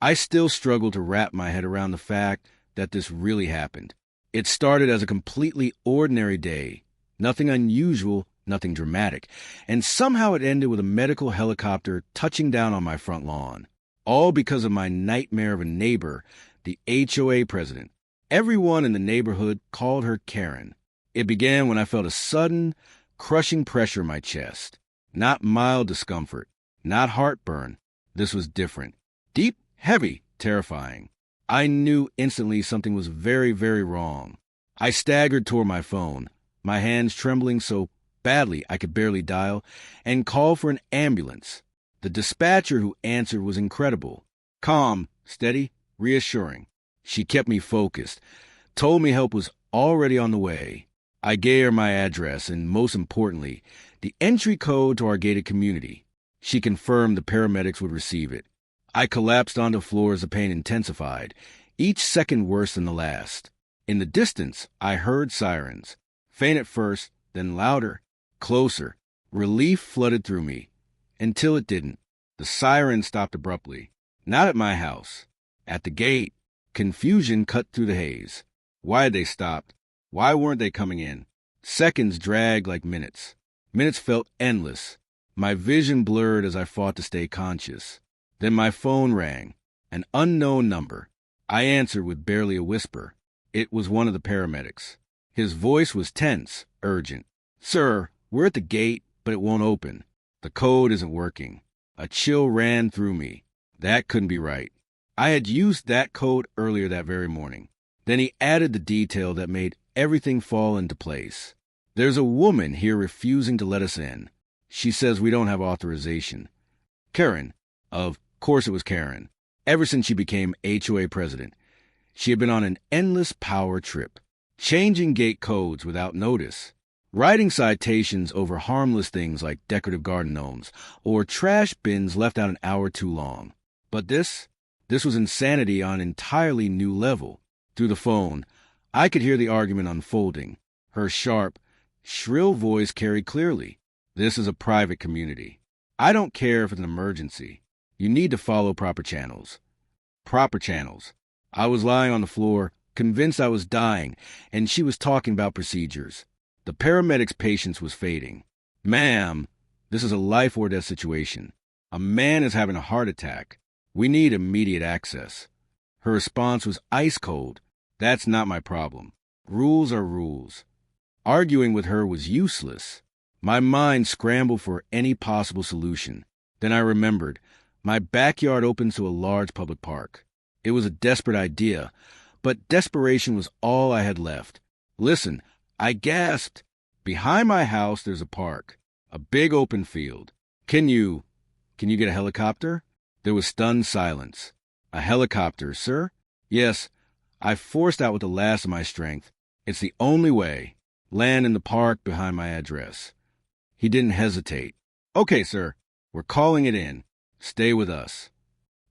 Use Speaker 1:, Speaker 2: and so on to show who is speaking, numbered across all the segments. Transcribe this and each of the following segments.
Speaker 1: I still struggle to wrap my head around the fact that this really happened. It started as a completely ordinary day, nothing unusual, nothing dramatic, and somehow it ended with a medical helicopter touching down on my front lawn. All because of my nightmare of a neighbor, the HOA president. Everyone in the neighborhood called her Karen. It began when I felt a sudden, crushing pressure in my chest. Not mild discomfort, not heartburn. This was different. Deep, heavy, terrifying. I knew instantly something was very, very wrong. I staggered toward my phone, my hands trembling so badly I could barely dial, and called for an ambulance. The dispatcher who answered was incredible. Calm, steady, reassuring. She kept me focused, told me help was already on the way. I gave her my address and, most importantly, the entry code to our gated community. She confirmed the paramedics would receive it. I collapsed onto the floor as the pain intensified, each second worse than the last. In the distance, I heard sirens. Faint at first, then louder, closer. Relief flooded through me. Until it didn't. The siren stopped abruptly. Not at my house. At the gate. Confusion cut through the haze. Why had they stopped? Why weren't they coming in? Seconds dragged like minutes. Minutes felt endless. My vision blurred as I fought to stay conscious. Then my phone rang. An unknown number. I answered with barely a whisper. It was one of the paramedics. His voice was tense, urgent. "Sir, we're at the gate, but it won't open. The code isn't working." A chill ran through me. That couldn't be right. I had used that code earlier that very morning. Then he added the detail that made everything fall into place. "There's a woman here refusing to let us in. She says we don't have authorization." Karen. Of course it was Karen. Ever since she became HOA president, she had been on an endless power trip, changing gate codes without notice, writing citations over harmless things like decorative garden gnomes or trash bins left out an hour too long. But this was insanity on an entirely new level. Through the phone, I could hear the argument unfolding. Her sharp, shrill voice carried clearly. "This is a private community. I don't care if it's an emergency. You need to follow proper channels." Proper channels. I was lying on the floor, convinced I was dying, and she was talking about procedures. The paramedic's patience was fading. "Ma'am, this is a life or death situation. A man is having a heart attack. We need immediate access." Her response was ice cold. "That's not my problem. Rules are rules." Arguing with her was useless. My mind scrambled for any possible solution. Then I remembered. My backyard opens to a large public park. It was a desperate idea, but desperation was all I had left. "Listen," I gasped. "Behind my house there's a park, a big open field. Can you get a helicopter?" There was stunned silence. "A helicopter, sir?" "Yes." I forced out with the last of my strength. "It's the only way. Land in the park behind my address." He didn't hesitate. "Okay, sir. We're calling it in. Stay with us."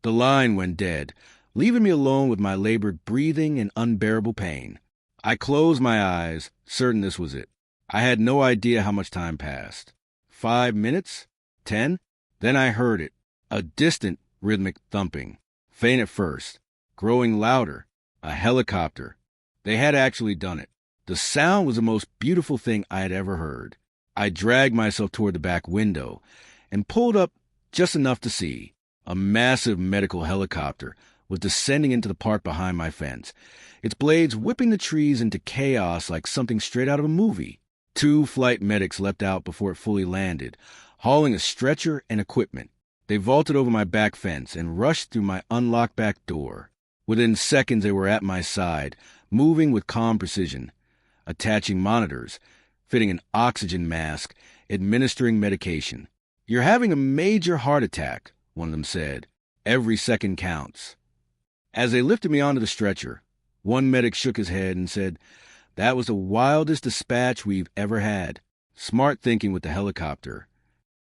Speaker 1: The line went dead, leaving me alone with my labored breathing and unbearable pain. I closed my eyes, certain this was it. I had no idea how much time passed. 5 minutes? 10? Then I heard it. A distant, rhythmic thumping. Faint at first. Growing louder. A helicopter. They had actually done it. The sound was the most beautiful thing I had ever heard. I dragged myself toward the back window and pulled up just enough to see. A massive medical helicopter was descending into the park behind my fence, its blades whipping the trees into chaos like something straight out of a movie. 2 flight medics leapt out before it fully landed, hauling a stretcher and equipment. They vaulted over my back fence and rushed through my unlocked back door. Within seconds they were at my side, moving with calm precision, attaching monitors, fitting an oxygen mask, administering medication. "You're having a major heart attack," one of them said. "Every second counts." As they lifted me onto the stretcher, one medic shook his head and said, "That was the wildest dispatch we've ever had. Smart thinking with the helicopter."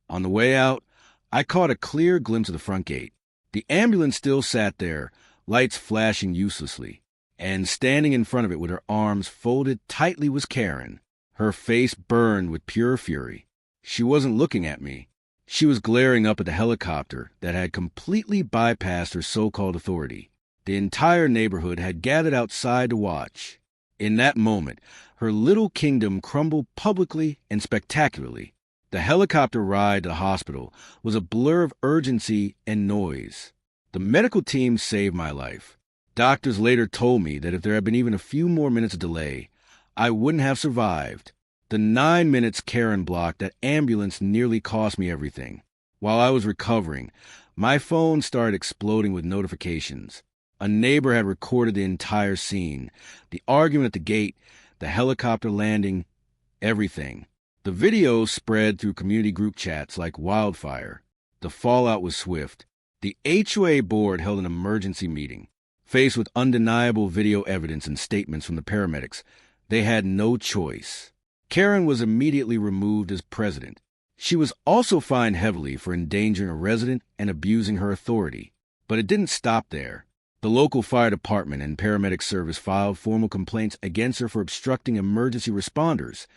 Speaker 1: On the way out, I caught a clear glimpse of the front gate. The ambulance still sat there, lights flashing uselessly. And standing in front of it with her arms folded tightly was Karen. Her face burned with pure fury. She wasn't looking at me. She was glaring up at the helicopter that had completely bypassed her so-called authority. The entire neighborhood had gathered outside to watch. In that moment, her little kingdom crumbled publicly and spectacularly. The helicopter ride to the hospital was a blur of urgency and noise. The medical team saved my life. Doctors later told me that if there had been even a few more minutes of delay, I wouldn't have survived. The 9 minutes Karen block that ambulance nearly cost me everything. While I was recovering, my phone started exploding with notifications. A neighbor had recorded the entire scene, the argument at the gate, the helicopter landing, everything. The video spread through community group chats like wildfire. The fallout was swift. The HOA board held an emergency meeting. Faced with undeniable video evidence and statements from the paramedics, they had no choice. Karen was immediately removed as president. She was also fined heavily for endangering a resident and abusing her authority. But it didn't stop there. The local fire department and paramedic service filed formal complaints against her for obstructing emergency responders,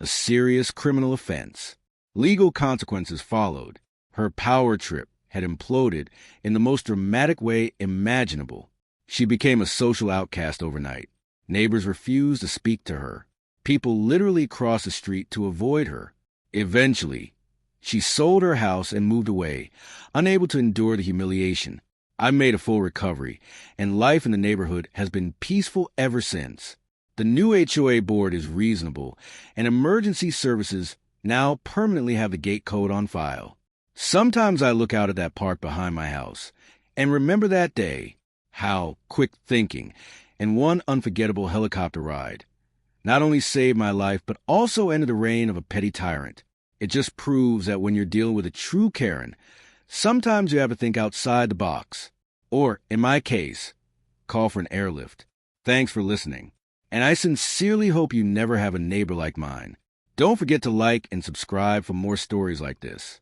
Speaker 1: a serious criminal offense. Legal consequences followed. Her power trip had imploded in the most dramatic way imaginable. She became a social outcast overnight. Neighbors refused to speak to her. People literally crossed the street to avoid her. Eventually, she sold her house and moved away, unable to endure the humiliation. I made a full recovery, and life in the neighborhood has been peaceful ever since. The new HOA board is reasonable, and emergency services now permanently have the gate code on file. Sometimes I look out at that park behind my house and remember that day, how quick thinking, and one unforgettable helicopter ride not only saved my life, but also ended the reign of a petty tyrant. It just proves that when you're dealing with a true Karen, sometimes you have to think outside the box. Or, in my case, call for an airlift. Thanks for listening. And I sincerely hope you never have a neighbor like mine. Don't forget to like and subscribe for more stories like this.